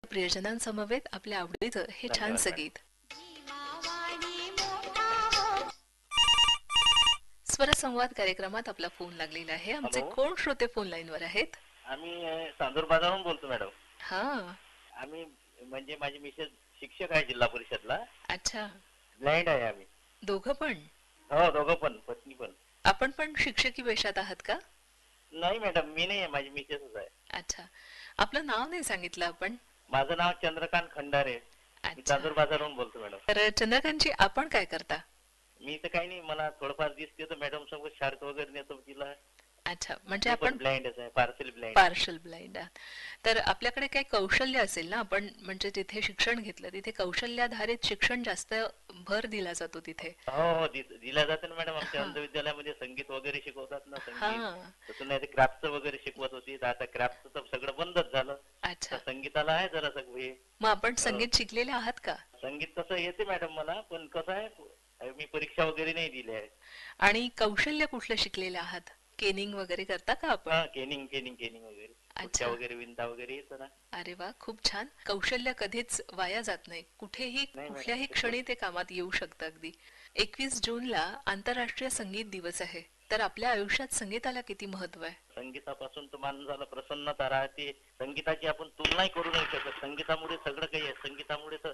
प्रियजनांसमवेत आपल्या आवडीचं हे धन्यवाद छानसं मॅडम. गीत. स्वरसंवाद कार्यक्रमात आपला फोन लागलेला आहे. आमचे हॅलो. कोण श्रोते फोन लाईनवर आहेत? आम्ही चांदूर बाजारहून बोलतो मॅडम. हा. आम्ही म्हणजे माझी मिसेस शिक्षक आहे जिल्हा परिषदला. अच्छा. ब्लाइंड आहे आम्ही. दोघं पण? हो, दोघं पण, पत्नी पण. आपण पण शिक्षकी वेशात आहात का? नाही मॅडम, मी नाही आहे, माझी मिसेसच आहे. अच्छा. आपलं नाव नाही सांगितलं आपण. माझं नाव चंद्रकांत खंडारे. मी अच्छा. चांदूर बाजारहून बोलतो मॅडम. तर चंद्रकांतजी आपण काय करता? मी तर काही नाही, मला थोडंफार दिसते तर मॅडम सोबत शाळेत वगैरे नेतो तिला. अच्छा, म्हणजे मी पण आपण ब्लाइंडच आहे, पार्सल ब्लाइंड. पार्शल ब्लाइंड आहात. तर आपल्याकडे काही कौशल्य असेल ना, आपण म्हणजे जिथे शिक्षण घेतलं तिथे कौशल्याधारित शिक्षण जास्त भर दिला जातो तिथे. हो हो, दिला जाते ना मॅडम. आमच्या हा. अंधविद्यालयामध्ये संगीत वगैरे शिकवतात ना, हा. संगीत. तसं नाही, क्राफ्टचं वगैरे शिकवत होती. तर आता क्राफ्टचं तर सगळं बंदच झालं. अच्छा. तर संगीताला आहे जरा सगळे. मग आपण संगीत शिकलेले आहात का? संगीत तसं येते मॅडम मला, पण कसं आहे, मी परीक्षा वगैरे नाही दिल्या आहे. आणि कौशल्य कुठलं शिकलेले आहात? केनिंग वगैरे करता का आपण? हा, केनिंग केनिंग केनिंग वगैरे, पुट्ट्या अच्छा. वगैरे विणता वगैरे येतं ना. अरे वा, खूप छान. कौशल्य कधीच वाया जात नाही. कुठेही नाही मॅडम, कुठल्याही क्षणी ते कामात येऊ शकतं अगदी. 21 जूनला आंतरराष्ट्रीय संगीत दिवस आहे. तर आपल्या आयुष्यात संगीताला किती महत्व आहे? संगीतापासून तर माणसाला प्रसन्नता राहते. संगीताची आपण तुलनाही करू नाही शकत. संगीतामुळे सगळं काही आहे. संगीतामुळे तर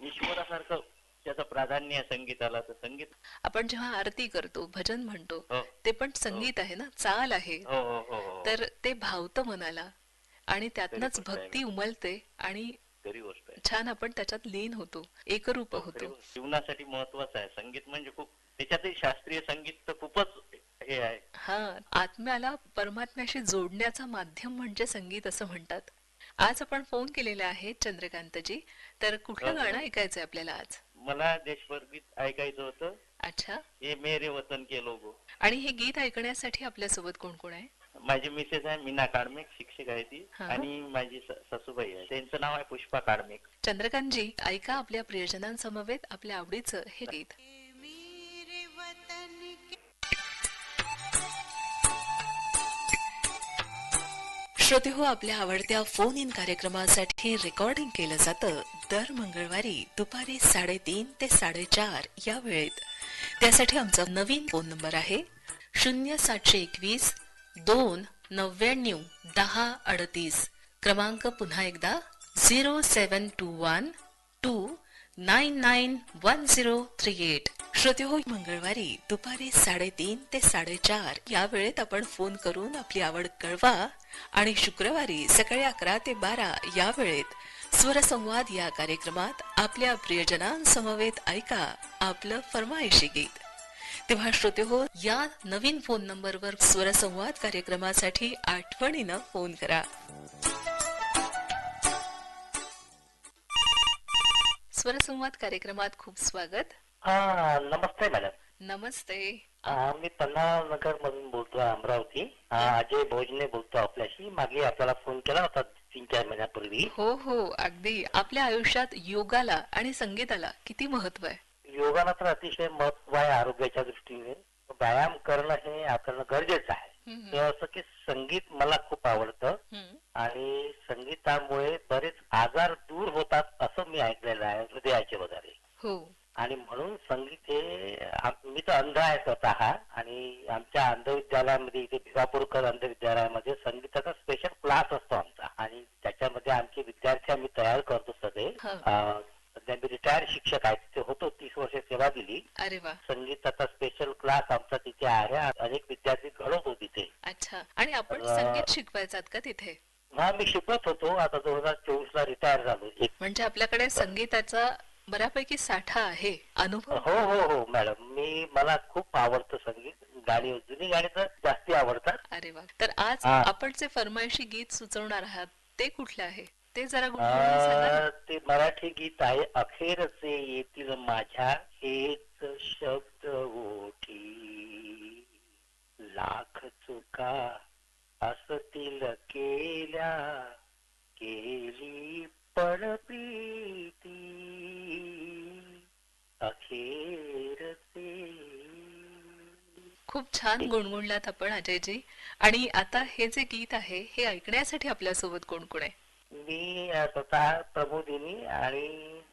ईश्वरासारखं त्याचं प्राधान्य आहे संगीताला. तर संगीत. आपण जेव्हा आरती करतो, भजन म्हणतो, हो ते पण हो संगीत आहे ना, चाल आहे. हो हो हो हो. तर ते भावतं मनाला आणि खरी त्यातनंच गोष्ट आहे भक्ती मॅडम, उमलते आणि खरी गोष्ट आहे. छान आपण त्याच्यात लीन होतो, एकरूप हो, खरी होतो. गोष्ट. जीवनासाठी महत्वाचं आहे संगीत. म्हणजे खूप, त्याच्यातही शास्त्रीय संगीत तर खूपच हे आहे. हा. आत्म्याला परमात्म्याशी जोडण्याचा माध्यम म्हणजे संगीत असं म्हणतात. आज आपण फोन केलेला आहे चंद्रकांतजी. तर हो कुठलं गाणं हो. ऐकायचंय आपल्याला आज? मला देशभरगीत ऐकायचं होतं. अच्छा. हे मेरे वतन के लोगो. आणि हे गीत ऐकण्यासाठी आपल्यासोबत कोण कोण आहे? माझी मिसेस आहे मीना काडमेक, शिक्षक आहे ती. हा. आणि माझी सासूबाई आहे, त्यांचं नाव आहे पुष्पा काडमेक. चंद्रकांतजी, ऐका आपल्या प्रियजनांसमवेत आपल्या आवडीचं हे गीत. श्रोते हो, आपल्या आवडत्या फोन इन कार्यक्रमासाठी रेकॉर्डिंग केलं जातं दर मंगळवारी दुपारी 3:30 ते 4:30 या वेळेत. त्यासाठी आमचा नवीन फोन नंबर आहे 0721 299 1038. क्रमांक पुन्हा एकदा 0721 2991038. श्रोते हो, मंगळवारी दुपारी 3:30 ते 4:30 या वेळेत आपण फोन करून आपली आवड कळवा आणि शुक्रवारी सकाळी 11 ते 12 या वेळेत स्वरसंवाद या कार्यक्रमात आपल्या प्रियजनांसमवेत ऐका आपलं फरमाईशी गीत. तेव्हा श्रोते हो, या नवीन फोन नंबरवर स्वरसंवाद कार्यक्रमासाठी आठवणीनं फोन करा. स्वरसंवाद कार्यक्रमात खूप स्वागत. हा, नमस्ते मॅडम. नमस्ते. मी पन्नानगर मधून बोलतोय, अमरावती. अजय भोजने बोलतो आपल्याशी. मागे आपल्याला फोन केला होता 3-4 महिन्यापूर्वी. हो हो, अगदी. आपल्या आयुष्यात योगाला आणि संगीताला किती महत्व आहे? योगाला तर अतिशय महत्व आहे आरोग्याच्या दृष्टीने. व्यायाम करणं हे आपल्याला गरजेचं आहे. हम्म, तर असं की संगीत मला खूप आवडतं हम्म. आणि संगीतामुळे बरेच आजार दूर होतात असं मी ऐकलेलं आहे, हृदयाचे वगैरे. हो. आणि म्हणून संगीत हे, मी तर अंध आहे स्वतः. आणि आमच्या अंधविद्यालयामध्ये इथे भिवापूरकर अंधविद्यालयामध्ये संगीताचा स्पेशल क्लास असतो आमचा. आणि त्याच्यामध्ये आमचे विद्यार्थी आम्ही तयार करतो सगळे. हा. सध्या मी रिटायर्ड शिक्षक आहे, तिथे होतो, 30 वर्ष सेवा दिली. अरे वा. संगीताचा स्पेशल क्लास आमचा तिथे आहे. अनेक विद्यार्थी घडवतो तिथे. अच्छा. आणि आपण तर संगीत शिकवायचात का तिथे? हा, मी शिकवत होतो. आता 2024 ला रिटायर झालो. म्हणजे आपल्याकडे संगीताचा बऱ्यापैकी साठा आहे, अनुभव. हो हो हो मॅडम, मला खूप आवडतं संगीत. गाणी, जुनी गाणी तर जास्ती आवडतात. अरे वा. तर आज हा. आपण जे फरमाईशी गीत सुचवणार आहात ते कुठले आहे? ते जरा गुणगुणून सांगा ना. ते मराठी गीत आहे. अखेरचे येतील माझ्या हेच शब्द ओठी, लाख चुका असतील केल्या, केली पण प्रीती, अखेरचे. खूप छान गुणगुणलात आपण अजयजी. आणि आता हे जे गीत आहे हे ऐकण्यासाठी आपल्यासोबत कोण कोण आहे? मी स्वतः प्रबोधिनी आणि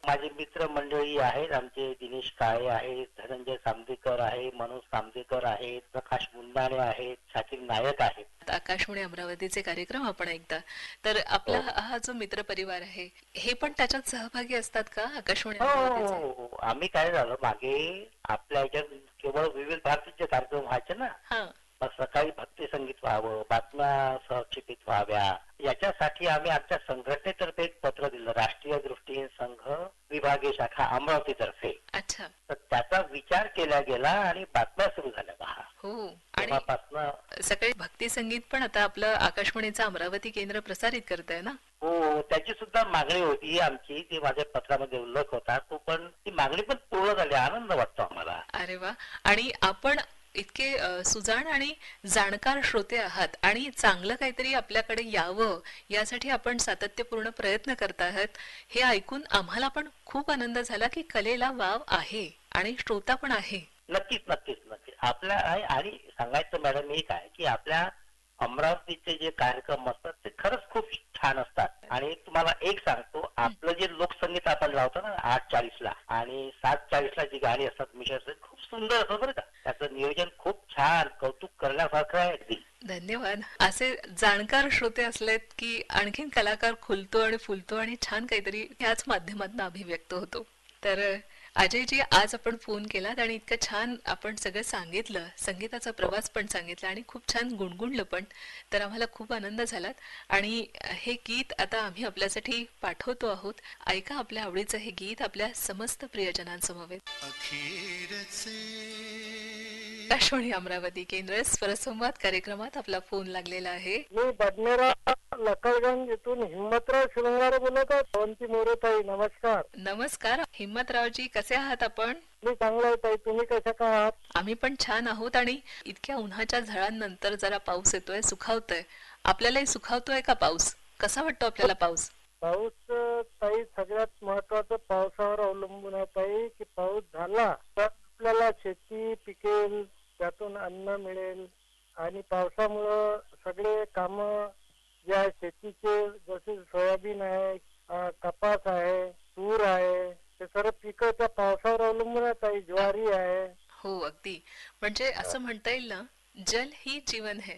माझे मित्र मंडळी आहेत. आमचे दिनेश काळे आहेत, धनंजय सामदेकर आहे, मनोज सामदेकर आहेत, प्रकाश मुंदाणे आहेत, शाकीर नायक आहेत. आकाशवाणी अमरावतीचे कार्यक्रम आपण ऐकता, तर आपला हो. हा जो मित्र परिवार आहे हे पण त्याच्यात सहभागी असतात का आकाशवाणी हो, हो, अमरावतीचे? हो, हो. आम्ही काय झालं मागे आपल्या ह्याच्यात केवळ विविध भारतीचे कार्यक्रम व्हायचे ना. हा. मग सकाळी भक्ती संगीत व्हावं, बातम्या सहक्षेपित व्हाव्या, याच्यासाठी आम्ही आमच्या संघटनेतर्फे एक पत्र दिलं, राष्ट्रीय दृष्टीहीन संघ विभागीय शाखा अमरावतीतर्फे. अच्छा. तर त्याचा विचार केला गेला आणि बातम्या सुरू झाल्या पहा. हो. आणि तेव्हापासनं सकाळी भक्ती संगीत पण आता आपलं आकाशवाणीचं अमरावती केंद्र प्रसारित करत आहे ना. हो, त्याची सुद्धा मागणी होती आमची, ती माझ्या पत्रामध्ये उल्लेख होता तो, पण ती मागणी पण पूर्ण झाली. आनंद वाटतो आम्हाला. अरे वा. आणि आपण इतके सुजाण आणि जाणकार श्रोते आहात आणि चांगलं काहीतरी आपल्याकडे यावं यासाठी आपण सातत्यपूर्ण प्रयत्न करत आहात हे ऐकून आम्हाला पण खूप आनंद झाला की कलेला वाव आहे आणि श्रोता पण आहे. नक्कीच नक्कीच नक्कीच आपल्या आणि सांगायचं मॅडम एक आहे की आपल्या अमरावतीचे जे कार्यक्रम असतात ते खरंच खूप छान असतात. आणि तुम्हाला एक सांगतो, आपलं जे लोकसंगीत आपण लावतो ना 8:40 आणि 7:40 जी गाणी असतात मिशरचे, खूप सुंदर असतं बरं का. त्याचं नियोजन खूप छान, कौतुक करण्यासारखं आहे अगदी. धन्यवाद. असे जाणकार श्रोते असलेत की आणखीन कलाकार खुलतो आणि फुलतो आणि छान काहीतरी ह्याच माध्यमातून अभिव्यक्त होतो. तर अजयजी, आज आपण फोन केलात आणि इतकं छान आपण सगळं सांगितलं, संगीताचा प्रवास पण सांगितला आणि खूप छान गुणगुणलं पण, तर आम्हाला खूप आनंद झाला. आणि हे गीत आता आम्ही आपल्यासाठी पाठवतो आहोत. ऐका आपल्या आवडीचं हे गीत आपल्या समस्त प्रियजनांसमवेत. आकाशवाणी अमरावती केंद्र स्वरसंवाद कार्यक्रमात आपला फोन लागलेला आहे. मी बडनेरा लकडगंज इथून हिम्मतराव शृंगारे बोलत आहे. पवनची मोरेताई, नमस्कार. नमस्कार हिम्मतरावजी, कसे आहात आपण? मी चांगला आहे ताई, तुम्ही कशा का आहात? आम्ही पण छान आहोत. आणि इतक्या उन्हाच्या झळांनंतर जरा पाऊस येतोय, सुखावतोय. आपल्यालाही सुखावतोय का पाऊस? कसा वाटतो आपल्याला पाऊस? पाऊस ताई सगळ्यात महत्वाचं पावसावर अवलंबून आहे ताई, की पाऊस झाला तर आपल्याला शेती पिकेल, त्यातून अन्न मिळेल. आणि पावसामुळं सगळे काम जे आहे शेतीचे, जसे सोयाबीन आहे, कपास आहे, तूर आहे, ते सर्व पिकं त्या पावसावर अवलंबून आहे ताई. ज्वारी आहे. हो, अगदी. म्हणजे असं म्हणता येईल ना, जल ही जीवन है.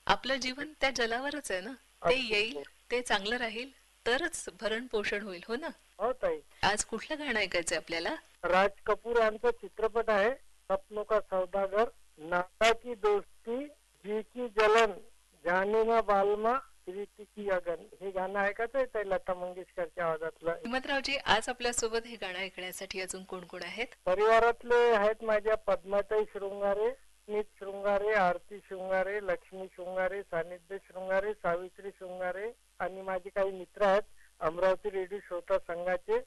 आपलं जीवन त्या जलावरच आहे ना. ते येईल, ते चांगलं राहील तरच भरण पोषण होईल. हो ना. हो ताई. आज कुठलं गाणं ऐकायचंय आपल्याला? राज कपूर यांचा चित्रपट आहे सपनों का सौदागर. नाता की दोस्ती, जी की जलन, जाने ना बालमा, प्रीती की अगन. हे गाणं ऐकायचं आहे ताई, लता मंगेशकरच्या आवाजातलं. हिम्मतरावजी, आज आपल्यासोबत हे गाणं ऐकण्यासाठी अजून कोण कोण आहेत? परिवारातले आहेत माझ्या पद्माताई शृंगारे, स्मित शृंगारे, आरती शृंगारे, लक्ष्मी शृंगारे, सानिध्य शृंगारे, सावित्री शृंगारे आणि माझे काही मित्र आहेत अमरावती रेडिओ श्रोता संघाचे.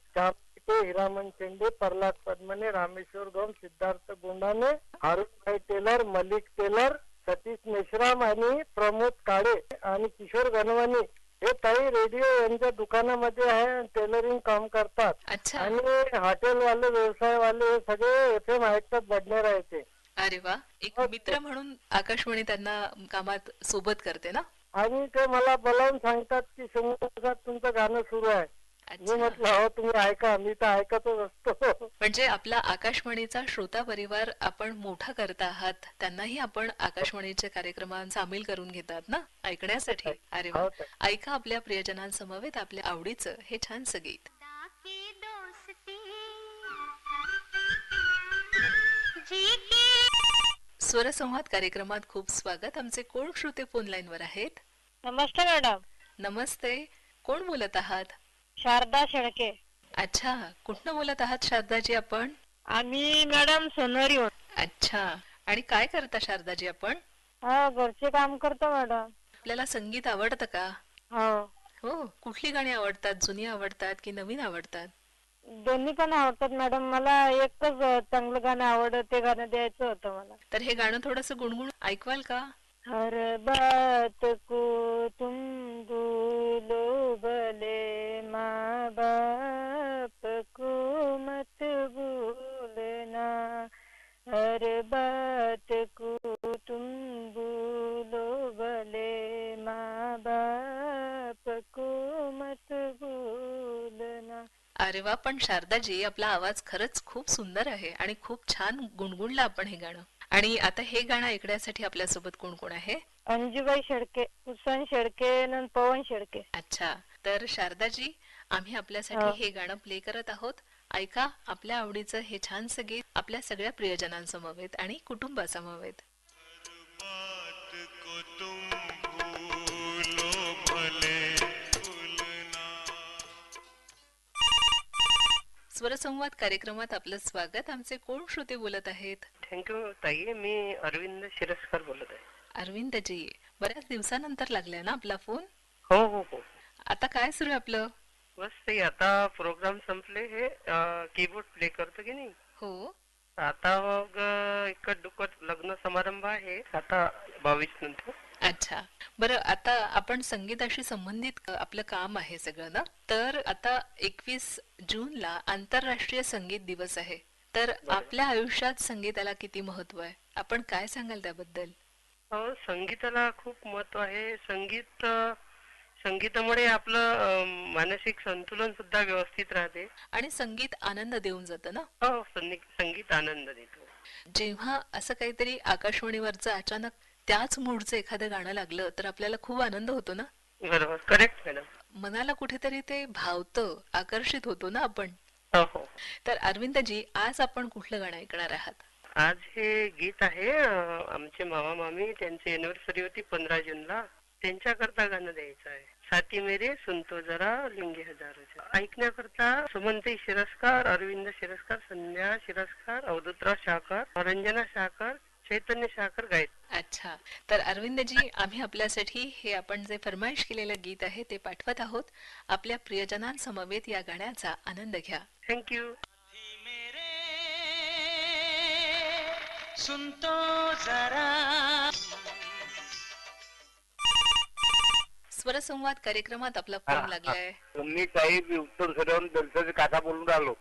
हिरामन चेंडे, प्रल्हाद पद्मने, रामेश्वर गौम, सिद्धार्थ गोंडाने, अरुणभाई टेलर, मलिक टेलर, सतीश मेश्राम आणि प्रमोद काळे आणि किशोर गणवानी हे ताई रेडिओ यांच्या दुकानामध्ये आहे, टेलरिंग काम करतात. अच्छा. आणि हॉटेलवाले, व्यवसायवाले हे सगळे FM ऐकतात बडनेरा येथे. अरे वा. एक मित्र म्हणून आकाशवाणी त्यांना कामात सोबत करते ना. आणि ते मला बोलावून सांगतात की शंभर तुमचं गाणं सुरू आहे. मी म्हटलं हो तुम्ही ऐका, मी तर ऐकतच असतो. म्हणजे आपला आकाशवाणीचा श्रोता परिवार आपण मोठा करता आहात, त्यांनाही आपण आकाशवाणीच्या कार्यक्रमात सामील करून घेतात ना ऐकण्यासाठी. अरे वा. ऐका आपल्या प्रियजनांसमवेत आपल्या आवडीचं हे छानसं गीत. स्वरसंवाद कार्यक्रमात खूप स्वागत. आमचे कोण श्रोते फोन लाईन वर आहेत? नमस्ते मॅडम. नमस्ते. कोण बोलत आहात? शारदा शेळके. अच्छा, कुठनं बोलत आहात शारदाजी आपण? आम्ही मॅडम सोनवरी. अच्छा. आणि काय करता शारदाजी आपण? घरचे काम करतो मॅडम. आपल्याला संगीत आवडतं का? हो. हो. कुठली गाणी आवडतात? जुनी आवडतात की नवीन आवडतात? दोन्ही पण आवडतात मॅडम. मला एकच चांगलं गाणं आवडतं, ते गाणं द्यायचं होतं मला. तर हे गाणं थोडंसं गुणगुण ऐकवाल का? हर बात को तुम भूलो भले, माँ बाप को मत भूलना. हर बात को तुम भूलो भले, माँ बाप को मत अरे वा, पण शारदाजी आपला आवाज खरंच खूप सुंदर आहे आणि खूप छान गुणगुणलं आपण हे गाणं. आणि आता हे गाणं ऐकण्यासाठी आपल्यासोबत कोण कोण आहे? अंजूबाई शेळके, कुसन शेळके आणि पवन शेळके. अच्छा, तर शारदाजी आम्ही आपल्यासाठी हे गाणं प्ले करत आहोत. ऐका आपल्या आवडीचं हे छानसं गीत आपल्या सगळ्या प्रियजनांसमवेत आणि कुटुंबासमवेत. बात को तुम भूलो भले भूलना. स्वरसंवाद कार्यक्रमात आपलं स्वागत. आमचे कोण श्रोते बोलत आहेत? थँक्यू ताई. मी अरविंद शिरस्कर बोलत आहे. अरविंदजी, बऱ्याच दिवसानंतर लागलाय ना आपला फोन? हो हो हो. आता काय सुरू आहे आपलं? बस ते आता प्रोग्राम संपले, हे कीबोर्ड प्ले करतो की नाही. हो. आता मग इकट दुकट लग्न समारंभ आहे आता 22 नंतर. अच्छा, बरं, आता आपण संगीताशी संबंधित आपलं काम आहे सगळं ना. तर आता 21 जूनला आंतरराष्ट्रीय संगीत दिवस आहे. तर आपल्या आयुष्यात संगीताला किती महत्व आहे, आपण काय सांगाल त्याबद्दल? संगीताला खूप महत्व आहे. संगीतामुळे आपलं मानसिक संतुलन सुद्धा व्यवस्थित राहते. आणि संगीत आनंद देऊन जातं ना. हो, संगीत आनंद देतो. जेव्हा असं काहीतरी आकाशवाणीवरचं अचानक त्याच मूडचं एखादं गाणं लागलं तर आपल्याला खूप आनंद होतो ना. बरोबर, करेक्ट मॅडम. मनाला कुठेतरी ते भावतं, आकर्षित होतो ना आपण. हो हो. तर अरविंदजी, आज आपण कुठलं गाणं ऐकणार आहात? आज हे गीत आहे आमचे मामा मामी, त्यांची अॅनिव्हर्सरी होती 15 जूनला. त्यांच्याकरता गाणं द्यायचं आहे. साथी मेरे सुनतो जरा लिंगे हजारोच्या. ऐकण्याकरता सुमनताई शिरस्कार, अरविंद शिरस्कार, संध्या शिरस्कार, अवधूतराव शाकर, रंजना शाकर, चैतन्य शाकर गायत. अच्छा, तर अरविंदजी, आम्ही आपल्यासाठी हे आपण जे फरमाईश केलेलं गीत आहे ते पाठवत आहोत. आपल्या प्रियजनांसमवेत या गाण्याचा आनंद घ्या. थँक्यू. मेरे सुन तो जरा. स्वरसंवाद कार्यक्रमात आपला फोन लागलाय. मी काही उत्तर सडवून दलसरचे काका बोलून राहिलो.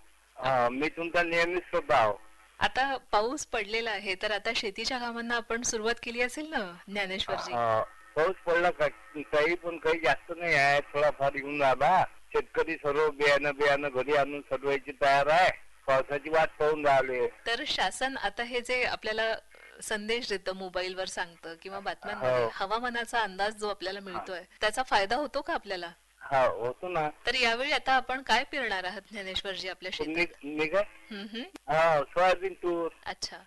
मी तुमचा नियमित श्रोता आहो. आता पाऊस पडलेला आहे, तर आता शेतीच्या कामांना आपण सुरुवात केली असेल ना ज्ञानेश्वरजी? पाऊस पडला काही, पण काही जास्त नाही आहे, थोडाफार येऊन राहिला. शेतकरी सर्व बियाणं घरी आणून सडवायची तयार आहे. पावसाची वाट पाहून राहिले. तर शासन आता हे जे आपल्याला संदेश देतं, मोबाईलवर सांगतं किंवा बातम्यांमध्ये हवामानाचा अंदाज जो आपल्याला मिळतोय, त्याचा फायदा होतो का आपल्याला? हा, होतो ना. तर यावेळी आता आपण काय पेरणार आहात ज्ञानेश्वरजी आपल्या शेतात? मी काय सोयाबीन, तूर. अच्छा.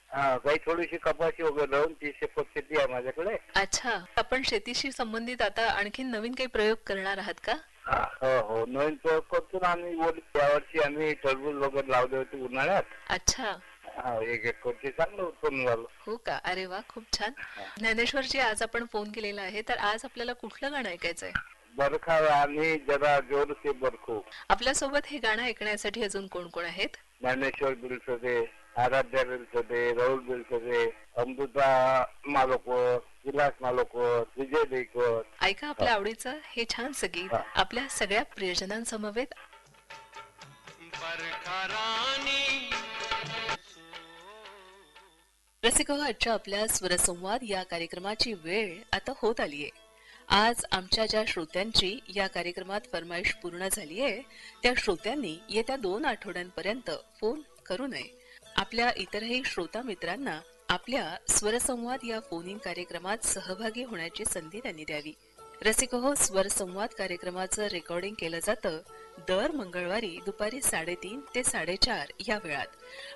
काही थोडीशी कपाशी वगैरे लावून 30 एकर शेती आहे माझ्याकडे. अच्छा, आपण शेतीशी संबंधित आता आणखी नवीन काही प्रयोग करणार आहात का? हो, नवीन प्रयोग करतो ना आम्ही. यावर्षी आम्ही टरबूज वगैरे लावले होते उन्हाळ्यात. अच्छा. 1 एकरचे चांगलं उत्पन्न झालं. हो का? अरे वा, खूप छान. ज्ञानेश्वरजी, आज आपण फोन केलेला आहे, तर आज आपल्याला कुठलं गाणं ऐकायचंय? बरखा आणि जरा जोर से बरखो. आपल्यासोबत हे गाणं ऐकण्यासाठी अजून कोण कोण आहेत? ज्ञानेश्वर बिलसदे, आराध्या बिलसदे, राहुल बिलसदे, अमृता मालोकर, विलास मालोकर, विजय देकर. ऐका आपल्या आवडीचं हे छान संगीत आपल्या सगळ्या प्रियजनांसमवेत. बरखा रानी. रसिक हो, आजच्या आपल्या स्वरसंवाद या कार्यक्रमाची वेळ आता होत आलीये. आज आमच्या ज्या श्रोत्यांची या कार्यक्रमात फरमाईश पूर्ण झाली आहे, त्या श्रोत्यांनी येत्या 2 आठवड्यांपर्यंत फोन करू नये. आपल्या इतरही श्रोता मित्रांना आपल्या स्वरसंवाद या फोन इन कार्यक्रमात सहभागी होण्याची संधी त्यांनी द्यावी. रसिक हो, स्वरसंवाद कार्यक्रमाचं रेकॉर्डिंग केलं जातं दर मंगळवारी दुपारी 3:30 ते 4:30 या वेळात,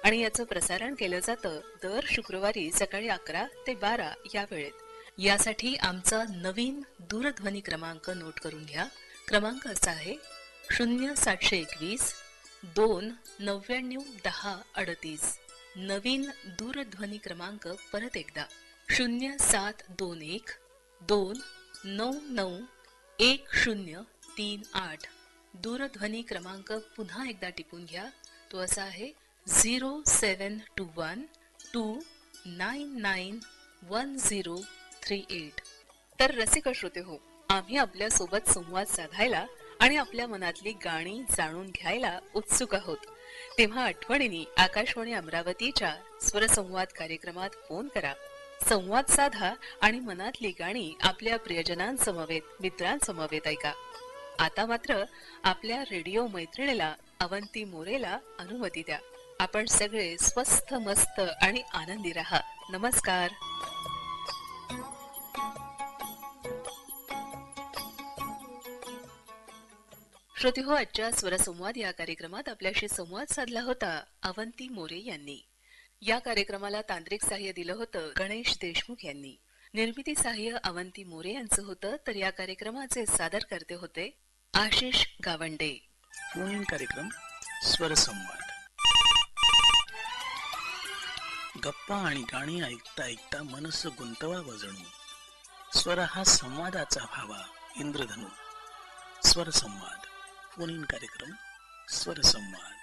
आणि याचं प्रसारण केलं जातं दर शुक्रवारी सकाळी 11 ते 12 या वेळेत. यासाठी आमचा नवीन दूरध्वनी क्रमांक नोट करून घ्या. क्रमांक असा आहे 0721 2 99 10 38. नवीन दूरध्वनी क्रमांक परत एकदा 0721 2 99 1038. दूरध्वनी क्रमांक पुन्हा एकदा टिपून घ्या. तो असा आहे 0721 2 99 1038. तर रसिक श्रोते हो, आम्ही आपल्या सोबत संवाद साधायला आणि आपल्या मनातली गाणी जाणून घ्यायला उत्सुक आहोत. तेव्हा आठवणीने आकाशवाणी अमरावतीच्या स्वरसंवाद कार्यक्रमात फोन करा, संवाद साधा आणि मनातली गाणी आपल्या प्रियजनांसमवेत, मित्रांसमवेत ऐका. आता मात्र आपल्या रेडिओ मैत्रिणीला अवंती मोरेला अनुमती द्या. आपण सगळे स्वस्थ मस्त आणि आनंदी राहा. नमस्कार. श्रोतेहो, आजच्या स्वरसंवाद या कार्यक्रमात आपल्याशी संवाद साधला होता अवंती मोरे यांनी. या कार्यक्रमाला तांत्रिक सहाय्य दिलं होतं गणेश देशमुख यांनी. निर्मिती सहाय्य अवंती मोरे यांचं होतं, तर या कार्यक्रमाचे सादरकर्ते होते आशिष गावंडे. फोन कार्यक्रम स्वरसंवाद. गप्पा आणि गाणी ऐकता ऐकता मनस गुंतवावं जणू. स्वर हा संवादाचा भावा इंद्रधनु. स्वरसंवाद. फोन कार्यक्रम स्वरसंवाद.